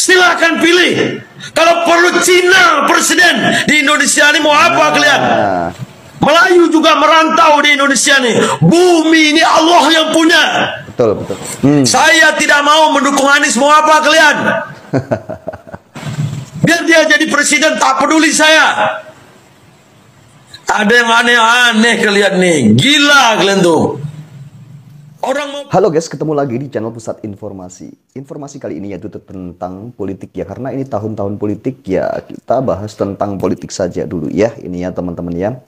Silakan pilih. Kalau perlu Cina presiden di Indonesia ini mau apa kalian? Melayu juga merantau di Indonesia nih. Bumi ini Allah yang punya. Betul, betul. Saya tidak mau mendukung Anies, mau apa kalian? Biar dia jadi presiden, tak peduli saya. Ada yang aneh-aneh kalian nih. Gila kalian tuh. Halo guys, ketemu lagi di channel Pusat Informasi. Informasi kali ini yaitu tentang politik ya. Karena ini tahun-tahun politik ya, kita bahas tentang politik saja dulu ya. Ini ya teman-teman ya.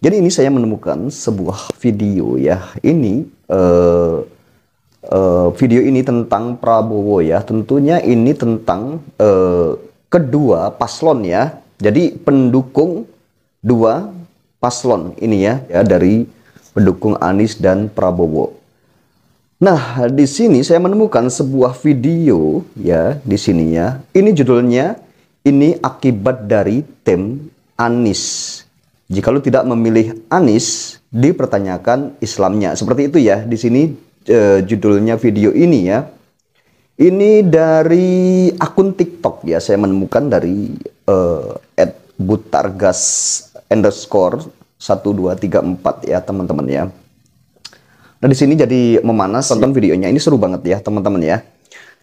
Jadi ini saya menemukan sebuah video ya. Ini video ini tentang Prabowo ya. Tentunya ini tentang kedua paslon ya. Jadi pendukung dua paslon ini ya, dari pendukung Anies dan Prabowo. Nah, di sini saya menemukan sebuah video ya di sini ya. Ini judulnya, ini akibat dari tim Anies. Jikalau tidak memilih Anies, dipertanyakan Islamnya. Seperti itu ya. Di sini judulnya video ini ya. Ini dari akun TikTok ya. Saya menemukan dari @butargas_1234 ya teman-teman ya. Nah di sini jadi memanas, tonton videonya. Ini seru banget ya teman-teman ya.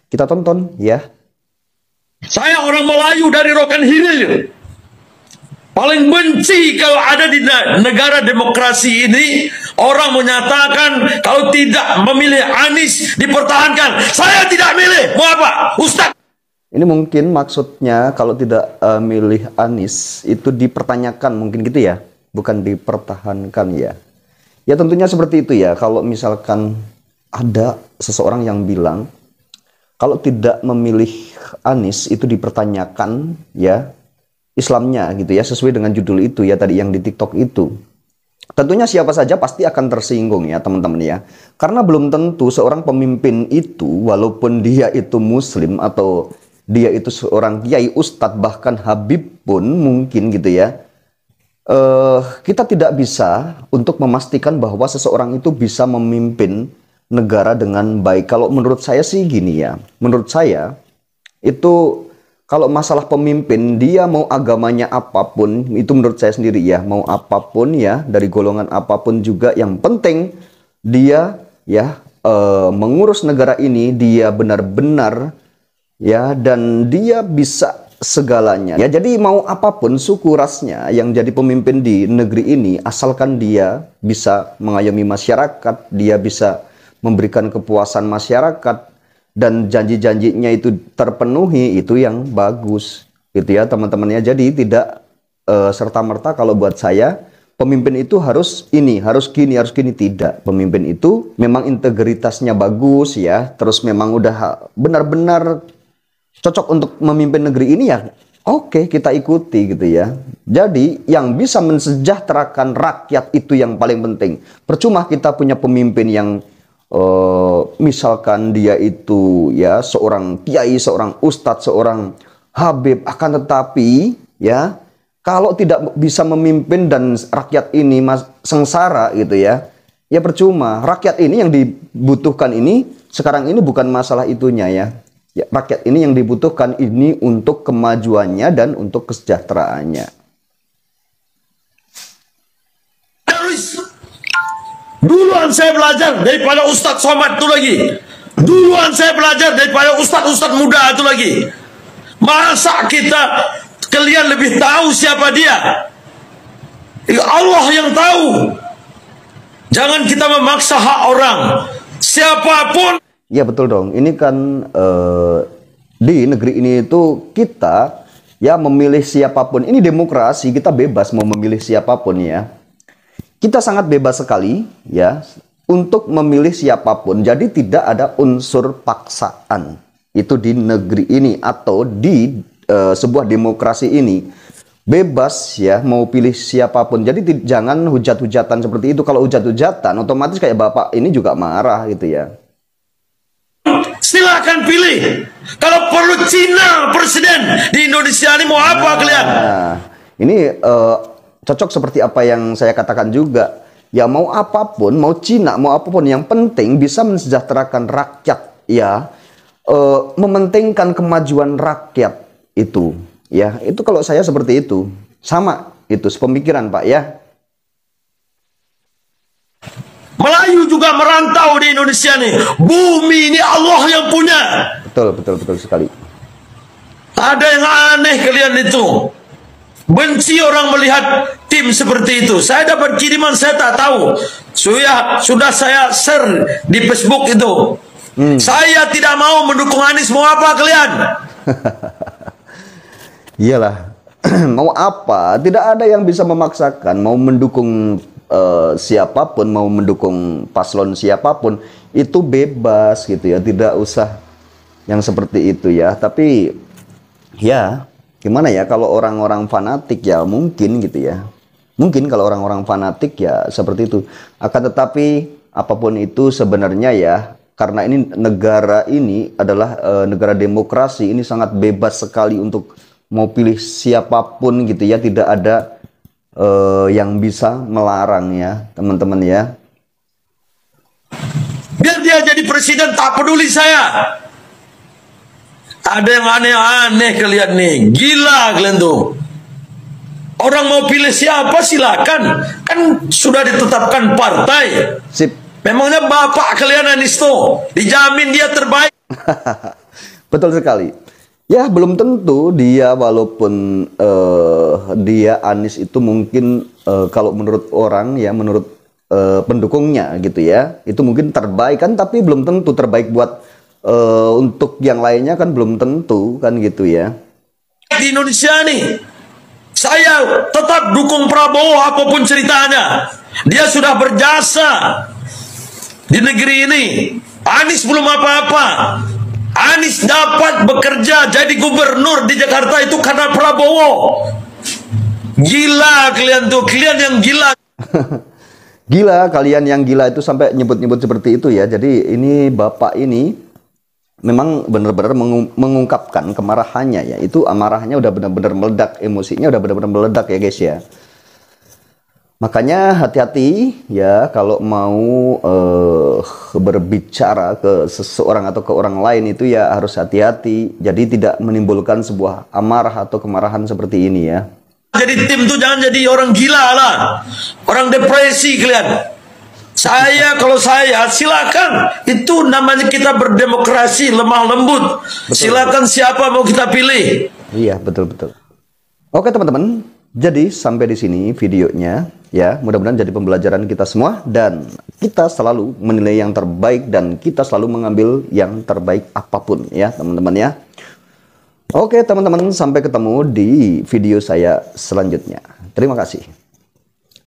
Kita tonton ya. Saya orang Melayu dari Rokan Hilir. Paling benci kalau ada di negara demokrasi ini orang menyatakan kalau tidak memilih Anies dipertahankan. Saya tidak milih. Mau apa? Ustaz. Ini mungkin maksudnya kalau tidak milih Anies itu dipertanyakan mungkin gitu ya. Bukan dipertahankan ya. Ya tentunya seperti itu ya. Kalau misalkan ada seseorang yang bilang kalau tidak memilih Anies itu dipertanyakan ya Islamnya gitu ya, sesuai dengan judul itu ya tadi yang di TikTok itu. Tentunya siapa saja pasti akan tersinggung ya teman-teman ya. Karena belum tentu seorang pemimpin itu walaupun dia itu muslim atau dia itu seorang kiai, ustadz, bahkan habib pun mungkin gitu ya. Kita tidak bisa untuk memastikan bahwa seseorang itu bisa memimpin negara dengan baik. Kalau menurut saya sih gini ya, menurut saya itu kalau masalah pemimpin, dia mau agamanya apapun, itu menurut saya sendiri ya, mau apapun ya, dari golongan apapun juga, yang penting dia ya mengurus negara ini, dia benar-benar ya, dan dia bisa segalanya ya. Jadi mau apapun suku rasnya yang jadi pemimpin di negeri ini, asalkan dia bisa mengayomi masyarakat, dia bisa memberikan kepuasan masyarakat dan janji-janjinya itu terpenuhi, itu yang bagus gitu ya teman-teman ya. Jadi tidak serta-merta kalau buat saya pemimpin itu harus ini, harus gini, tidak. Pemimpin itu memang integritasnya bagus ya, terus memang udah benar-benar cocok untuk memimpin negeri ini ya, oke, kita ikuti gitu ya. Jadi yang bisa mensejahterakan rakyat itu yang paling penting. Percuma kita punya pemimpin yang misalkan dia itu ya seorang kiai, seorang ustadz, seorang habib, akan tetapi ya kalau tidak bisa memimpin dan rakyat ini sengsara gitu ya, ya percuma. Rakyat ini yang dibutuhkan ini sekarang ini bukan masalah itunya ya. Ya, rakyat ini yang dibutuhkan ini untuk kemajuannya dan untuk kesejahteraannya. Duluan saya belajar daripada Ustadz Somad itu lagi. Duluan saya belajar daripada Ustadz muda itu lagi. Masa kalian lebih tahu siapa dia? Allah yang tahu. Jangan kita memaksa hak orang. Siapapun. Ya betul dong, ini kan di negeri ini itu kita ya memilih siapapun. Ini demokrasi, kita bebas mau memilih siapapun ya. Kita sangat bebas sekali ya untuk memilih siapapun. Jadi tidak ada unsur paksaan itu di negeri ini atau di sebuah demokrasi ini. Bebas ya mau pilih siapapun. Jadi jangan hujat-hujatan seperti itu. Kalau hujat-hujatan otomatis kayak Bapak ini juga marah gitu ya. Silakan pilih. Kalau perlu Cina presiden di Indonesia ini mau apa kalian? Ini cocok seperti apa yang saya katakan juga. Ya mau apapun, mau Cina, mau apapun, yang penting bisa mensejahterakan rakyat ya. mementingkan kemajuan rakyat itu, ya itu kalau saya seperti itu, sama itu sepemikiran Pak ya. Melayu juga merantau di Indonesia nih. Bumi ini Allah yang punya. Betul sekali. Ada yang aneh kalian itu. Benci orang melihat tim seperti itu. Saya dapat kiriman, saya tak tahu. Sudah saya share di Facebook itu. Saya tidak mau mendukung Anies. Mau apa kalian? Iyalah. Mau apa? Tidak ada yang bisa memaksakan. Mau mendukung siapapun, mau mendukung paslon siapapun, itu bebas gitu ya. Tidak usah yang seperti itu ya. Tapi ya gimana ya, kalau orang-orang fanatik ya mungkin gitu ya. Mungkin kalau orang-orang fanatik ya seperti itu. Akan tetapi apapun itu sebenarnya ya, karena ini negara ini adalah negara demokrasi, ini sangat bebas sekali untuk mau pilih siapapun gitu ya. Tidak ada yang bisa melarang ya teman-teman ya. Biar dia jadi presiden, tak peduli saya. Ada yang aneh-aneh kalian nih. Gila kalian tuh. Orang mau pilih siapa silakan. Kan sudah ditetapkan partai. Sip. Memangnya bapak kalian Anies tuh dijamin dia terbaik. Betul sekali. Ya belum tentu dia, walaupun dia Anies itu mungkin kalau menurut orang ya, menurut pendukungnya gitu ya, itu mungkin terbaik kan, tapi belum tentu terbaik buat untuk yang lainnya kan, belum tentu kan gitu ya. Di Indonesia nih, saya tetap dukung Prabowo apapun ceritanya. Dia sudah berjasa di negeri ini. Anies belum apa-apa. Anies dapat bekerja jadi gubernur di Jakarta itu karena Prabowo. Gila kalian tuh, kalian yang gila. Gila, kalian yang gila itu sampai nyebut-nyebut seperti itu ya. Jadi ini bapak ini memang benar-benar mengungkapkan kemarahannya ya. Itu amarahnya udah benar-benar meledak, emosinya udah benar-benar meledak ya guys ya. Makanya hati-hati ya kalau mau berbicara ke seseorang atau ke orang lain itu ya harus hati-hati. Jadi tidak menimbulkan sebuah amarah atau kemarahan seperti ini ya. Jadi tim tuh jangan jadi orang gila lah. Orang depresi kalian. Kalau saya silakan. Itu namanya kita berdemokrasi, lemah lembut. Betul. Silakan siapa mau kita pilih. Iya, betul-betul. Oke teman-teman, jadi sampai di sini videonya ya. Mudah-mudahan jadi pembelajaran kita semua, dan kita selalu menilai yang terbaik dan kita selalu mengambil yang terbaik apapun ya teman-teman ya. Oke teman-teman, sampai ketemu di video saya selanjutnya. Terima kasih.